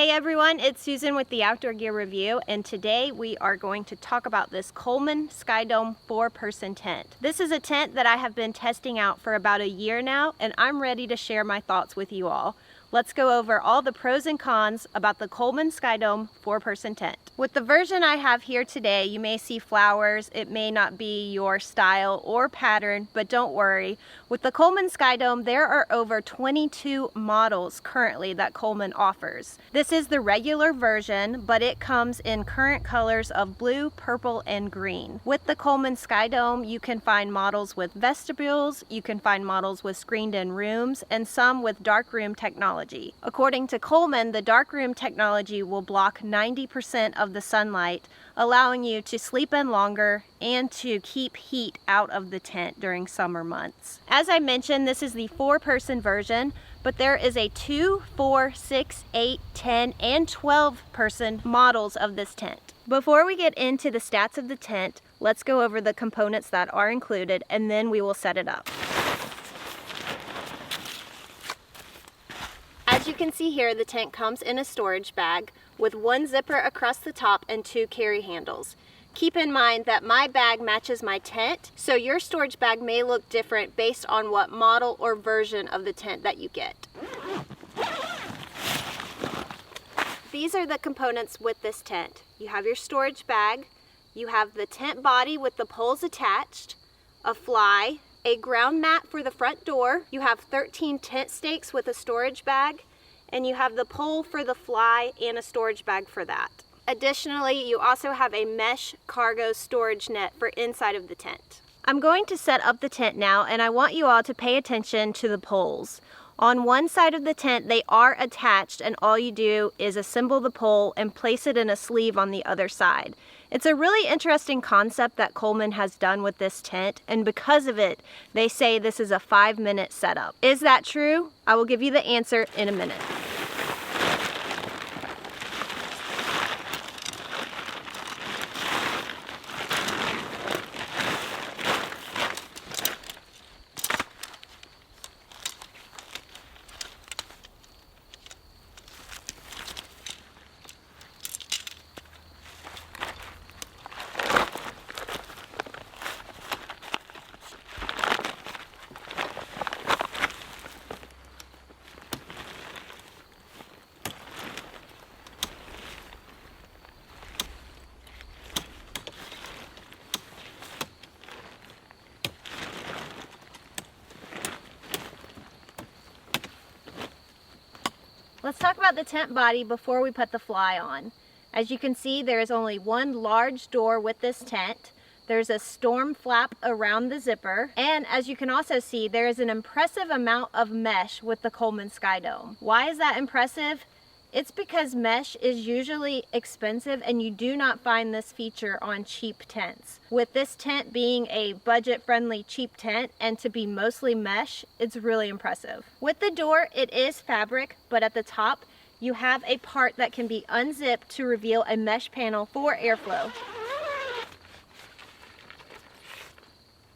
Hey everyone, it's Susan with the Outdoor Gear Review, and today we are going to talk about this Coleman Skydome 4-person tent. This is a tent that I have been testing out for about a year now, and I'm ready to share my thoughts with you all. Let's go over all the pros and cons about the Coleman Skydome 4-person tent. With the version I have here today, you may see flowers. It may not be your style or pattern, but don't worry. With the Coleman Skydome, there are over 22 models currently that Coleman offers. This is the regular version, but it comes in current colors of blue, purple, and green. With the Coleman Skydome, you can find models with vestibules, you can find models with screened-in rooms, and some with dark room technology. According to Coleman, the dark room technology will block 90% of the sunlight, allowing you to sleep in longer and to keep heat out of the tent during summer months. As I mentioned, this is the 4-person version, but there is a 2, 4, 6, 8, 10, and 12-person models of this tent. Before we get into the stats of the tent, let's go over the components that are included, and then we will set it up. As you can see here, the tent comes in a storage bag with 1 zipper across the top and 2 carry handles. Keep in mind that my bag matches my tent, so your storage bag may look different based on what model or version of the tent that you get. These are the components with this tent. You have your storage bag, you have the tent body with the poles attached, a fly, a ground mat for the front door, you have 13 tent stakes with a storage bag, and you have the pole for the fly and a storage bag for that. Additionally, you also have a mesh cargo storage net for inside of the tent. I'm going to set up the tent now, and I want you all to pay attention to the poles. On one side of the tent, they are attached, and all you do is assemble the pole and place it in a sleeve on the other side. It's a really interesting concept that Coleman has done with this tent, and because of it, they say this is a 5-minute setup. Is that true? I will give you the answer in a minute. Let's talk about the tent body before we put the fly on. As you can see, there is only one large door with this tent. There's a storm flap around the zipper, and as you can also see, there is an impressive amount of mesh with the Coleman Skydome. Why is that impressive? It's because mesh is usually expensive and you do not find this feature on cheap tents. With this tent being a budget-friendly cheap tent and to be mostly mesh, it's really impressive. With the door, it is fabric, but at the top, you have a part that can be unzipped to reveal a mesh panel for airflow.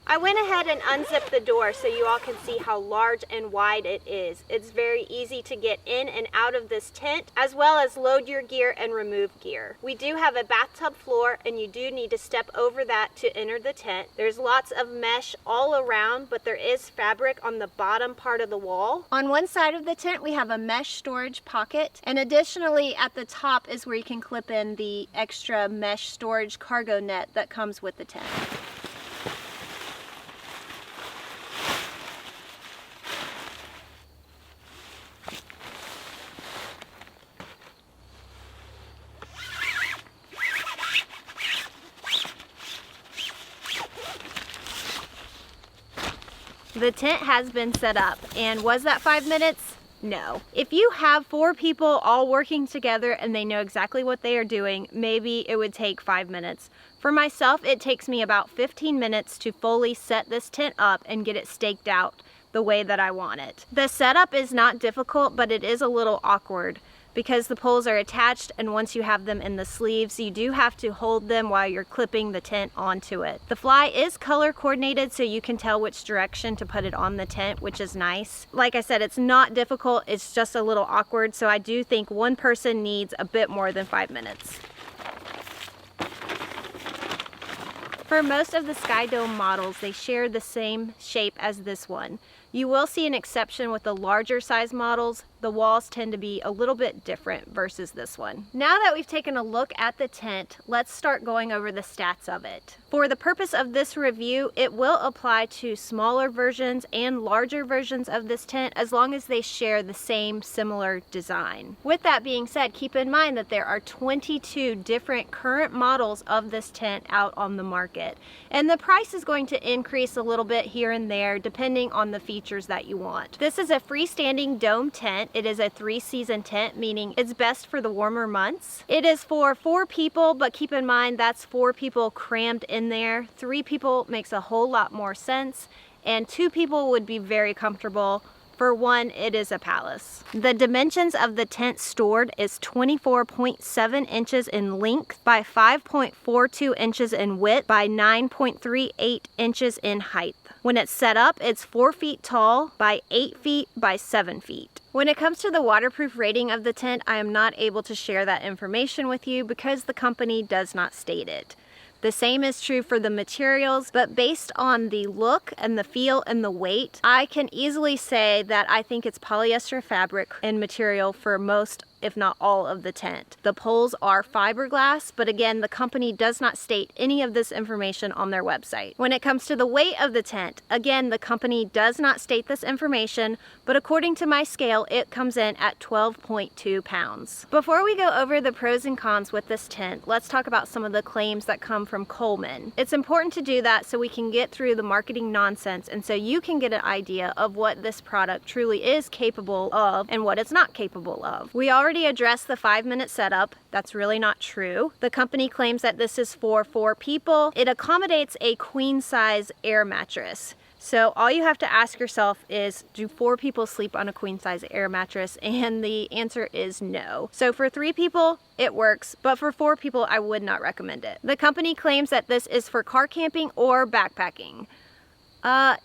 I went ahead and unzipped the door so you all can see how large and wide it is. It's very easy to get in and out of this tent, as well as load your gear and remove gear. We do have a bathtub floor, and you do need to step over that to enter the tent. There's lots of mesh all around, but there is fabric on the bottom part of the wall. On one side of the tent, we have a mesh storage pocket, and additionally at the top is where you can clip in the extra mesh storage cargo net that comes with the tent. The tent has been set up, and was that 5 minutes? No. If you have 4 people all working together and they know exactly what they are doing, maybe it would take 5 minutes. For myself, it takes me about 15 minutes to fully set this tent up and get it staked out the way that I want it. The setup is not difficult, but it is a little awkward. because the poles are attached, and once you have them in the sleeves, you do have to hold them while you're clipping the tent onto it. The fly is color coordinated, so you can tell which direction to put it on the tent, which is nice. Like I said, it's not difficult, it's just a little awkward, so I do think one person needs a bit more than 5 minutes. For most of the Skydome models, they share the same shape as this one. You will see an exception with the larger size models. The walls tend to be a little bit different versus this one. Now that we've taken a look at the tent, let's start going over the stats of it. For the purpose of this review, it will apply to smaller versions and larger versions of this tent as long as they share the same similar design. With that being said, keep in mind that there are 22 different current models of this tent out on the market. And the price is going to increase a little bit here and there depending on the features that you want. This is a freestanding dome tent. It is a 3-season tent, meaning it's best for the warmer months. It is for 4 people, but keep in mind that's 4 people crammed in there. 3 people makes a whole lot more sense, and 2 people would be very comfortable. For 1, it is a palace. The dimensions of the tent stored is 24.7 inches in length by 5.42 inches in width by 9.38 inches in height. When it's set up, it's 4 feet tall by 8 feet by 7 feet. When it comes to the waterproof rating of the tent, I am not able to share that information with you because the company does not state it. The same is true for the materials, but based on the look and the feel and the weight, I can easily say that I think it's polyester fabric and material for most, if not all, of the tent. The poles are fiberglass, but again, the company does not state any of this information on their website. When it comes to the weight of the tent, again, the company does not state this information, but according to my scale, it comes in at 12.2 pounds. Before we go over the pros and cons with this tent, let's talk about some of the claims that come from Coleman. It's important to do that so we can get through the marketing nonsense and so you can get an idea of what this product truly is capable of and what it's not capable of. We already addressed the 5-minute setup. That's really not true. The company claims that this is for 4 people. It accommodates a queen size air mattress. So all you have to ask yourself is, do 4 people sleep on a queen size air mattress? And the answer is no. So for 3 people, it works, but for 4 people, I would not recommend it. The company claims that this is for car camping or backpacking.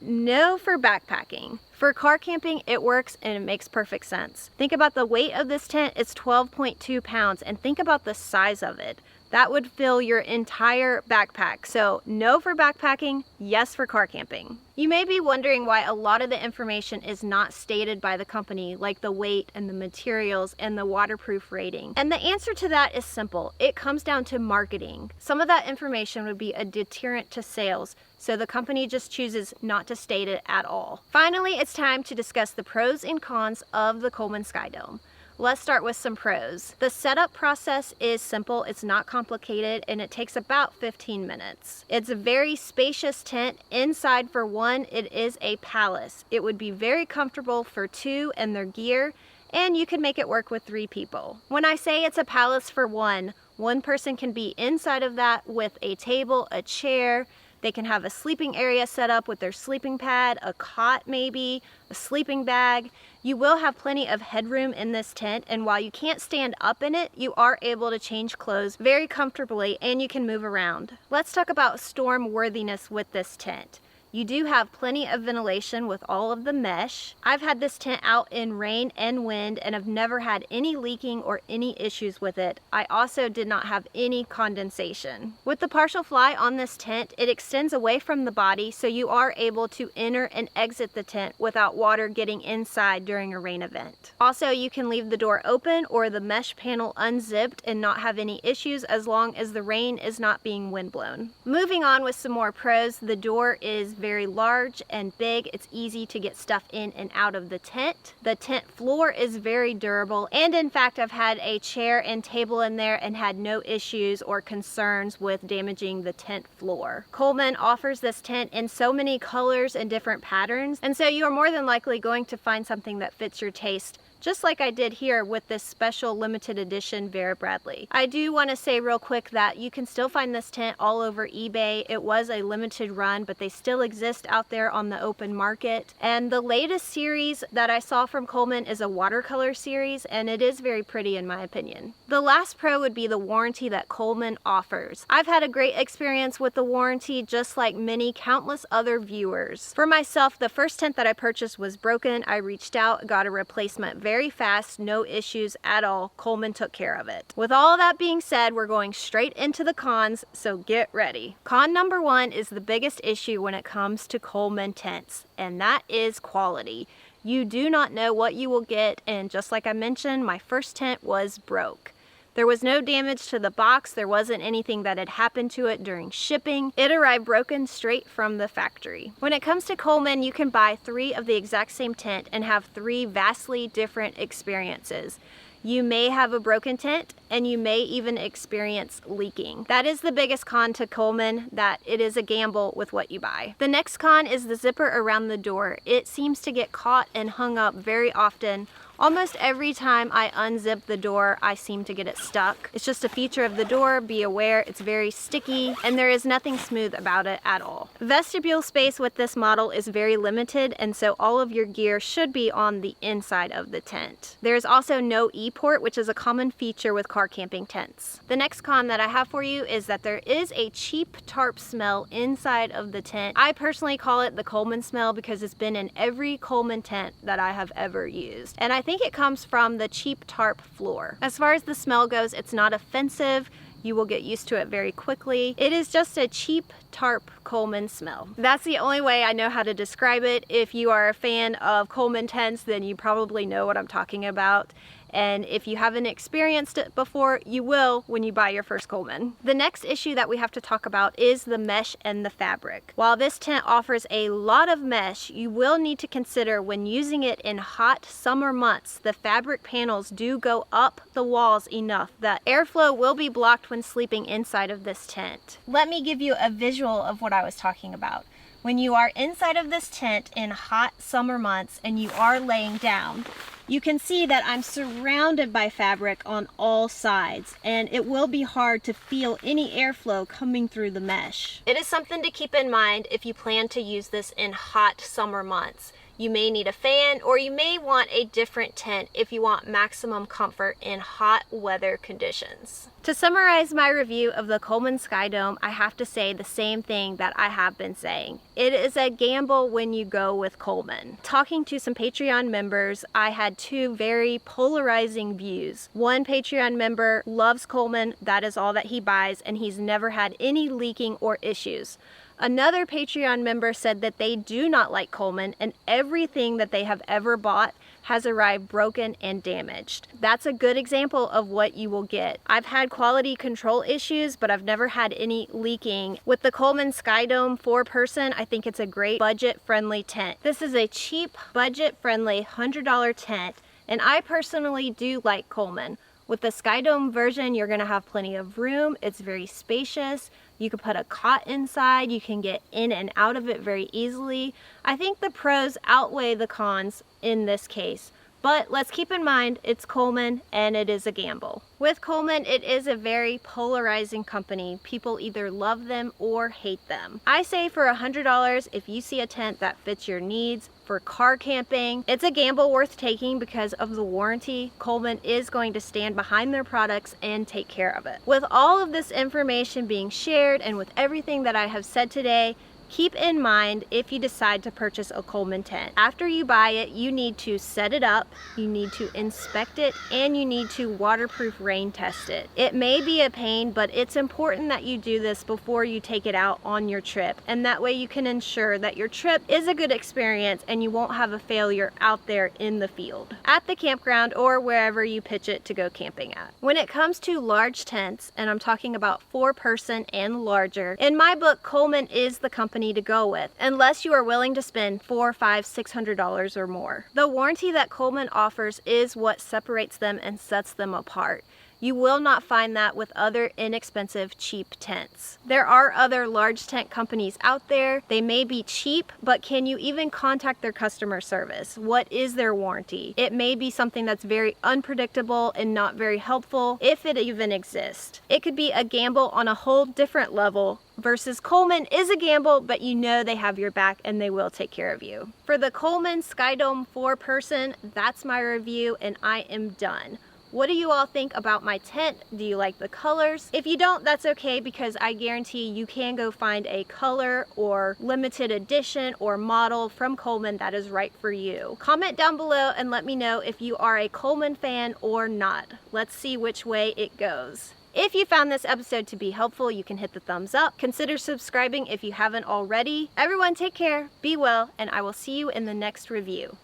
No for backpacking. For car camping, it works and it makes perfect sense. Think about the weight of this tent, it's 12.2 pounds, and think about the size of it. That would fill your entire backpack. So no for backpacking, yes for car camping. You may be wondering why a lot of the information is not stated by the company, like the weight and the materials and the waterproof rating. And the answer to that is simple. It comes down to marketing. Some of that information would be a deterrent to sales, so the company just chooses not to state it at all. Finally, it's time to discuss the pros and cons of the Coleman Skydome. Let's start with some pros. The setup process is simple, it's not complicated, and it takes about 15 minutes. It's a very spacious tent. Inside, for one, it is a palace. It would be very comfortable for 2 and their gear, and you can make it work with 3 people. When I say it's a palace for one person can be inside of that with a table, a chair. They can have a sleeping area set up with their sleeping pad, a cot maybe, a sleeping bag. You will have plenty of headroom in this tent, and while you can't stand up in it, you are able to change clothes very comfortably and you can move around. Let's talk about storm worthiness with this tent. You do have plenty of ventilation with all of the mesh. I've had this tent out in rain and wind and have never had any leaking or any issues with it. I also did not have any condensation. With the partial fly on this tent, it extends away from the body, so you are able to enter and exit the tent without water getting inside during a rain event. Also, you can leave the door open or the mesh panel unzipped and not have any issues as long as the rain is not being windblown. Moving on with some more pros, the door is very large and big. It's easy to get stuff in and out of the tent. The tent floor is very durable, and in fact I've had a chair and table in there and had no issues or concerns with damaging the tent floor. Coleman offers this tent in so many colors and different patterns, and so you are more than likely going to find something that fits your taste just like I did here with this special limited edition Vera Bradley. I do want to say real quick that you can still find this tent all over eBay. It was a limited run, but they still exist out there on the open market. And the latest series that I saw from Coleman is a watercolor series, and it is very pretty in my opinion. The last pro would be the warranty that Coleman offers. I've had a great experience with the warranty, just like many countless other viewers. For myself, the first tent that I purchased was broken. I reached out, got a replacement very fast, no issues at all. Coleman took care of it. With all that being said, we're going straight into the cons, so get ready. Con number one is the biggest issue when it comes to Coleman tents, and that is quality. You do not know what you will get, and just like I mentioned, my first tent was broke. There was no damage to the box, there wasn't anything that had happened to it during shipping. It arrived broken straight from the factory. When it comes to Coleman, you can buy 3 of the exact same tent and have 3 vastly different experiences. You may have a broken tent, and you may even experience leaking. That is the biggest con to Coleman, that it is a gamble with what you buy. The next con is the zipper around the door. It seems to get caught and hung up very often. Almost every time I unzip the door, I seem to get it stuck. It's just a feature of the door, be aware, it's very sticky, and there is nothing smooth about it at all. Vestibule space with this model is very limited, and so all of your gear should be on the inside of the tent. There is also no E-port, which is a common feature with car camping tents. The next con that I have for you is that there is a cheap tarp smell inside of the tent. I personally call it the Coleman smell because it's been in every Coleman tent that I have ever used. And I think it comes from the cheap tarp floor. As far as the smell goes, it's not offensive. You will get used to it very quickly. It is just a cheap tarp Coleman smell. That's the only way I know how to describe it. If you are a fan of Coleman tents, then you probably know what I'm talking about. And if you haven't experienced it before, you will when you buy your first Coleman. The next issue that we have to talk about is the mesh and the fabric. While this tent offers a lot of mesh, you will need to consider when using it in hot summer months, the fabric panels do go up the walls enough that airflow will be blocked when sleeping inside of this tent. Let me give you a visual of what I was talking about. When you are inside of this tent in hot summer months and you are laying down, you can see that I'm surrounded by fabric on all sides, and it will be hard to feel any airflow coming through the mesh. It is something to keep in mind if you plan to use this in hot summer months. You may need a fan, or you may want a different tent if you want maximum comfort in hot weather conditions. To summarize my review of the Coleman Skydome, I have to say the same thing that I have been saying. It is a gamble when you go with Coleman. Talking to some Patreon members, I had 2 very polarizing views. One Patreon member loves Coleman, that is all that he buys, and he's never had any leaking or issues. Another Patreon member said that they do not like Coleman, and everything that they have ever bought has arrived broken and damaged. That's a good example of what you will get. I've had quality control issues, but I've never had any leaking. With the Coleman Skydome 4-person, I think it's a great budget-friendly tent. This is a cheap, budget-friendly $100 tent, and I personally do like Coleman. With the Skydome version, you're gonna have plenty of room. It's very spacious. You can put a cot inside. You can get in and out of it very easily. I think the pros outweigh the cons in this case. But let's keep in mind, it's Coleman and it is a gamble. With Coleman, it is a very polarizing company. People either love them or hate them. I say for $100, if you see a tent that fits your needs, for car camping, it's a gamble worth taking because of the warranty. Coleman is going to stand behind their products and take care of it. With all of this information being shared and with everything that I have said today, keep in mind if you decide to purchase a Coleman tent. After you buy it, you need to set it up, you need to inspect it, and you need to waterproof rain test it. It may be a pain, but it's important that you do this before you take it out on your trip, and that way you can ensure that your trip is a good experience and you won't have a failure out there in the field, at the campground, or wherever you pitch it to go camping at. When it comes to large tents, and I'm talking about 4-person and larger, in my book, Coleman is the company company to go with, unless you are willing to spend $400, $500, $600 or more. The warranty that Coleman offers is what separates them and sets them apart. You will not find that with other inexpensive, cheap tents. There are other large tent companies out there. They may be cheap, but can you even contact their customer service? What is their warranty? It may be something that's very unpredictable and not very helpful, if it even exists. It could be a gamble on a whole different level, versus Coleman is a gamble, but you know they have your back and they will take care of you. For the Coleman Skydome 4-person, that's my review and I am done. What do you all think about my tent? Do you like the colors? If you don't, that's okay, because I guarantee you can go find a color or limited edition or model from Coleman that is right for you. Comment down below and let me know if you are a Coleman fan or not. Let's see which way it goes. If you found this episode to be helpful, you can hit the thumbs up. Consider subscribing if you haven't already. Everyone take care, be well, and I will see you in the next review.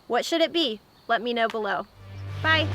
What should it be? Let me know below. Bye.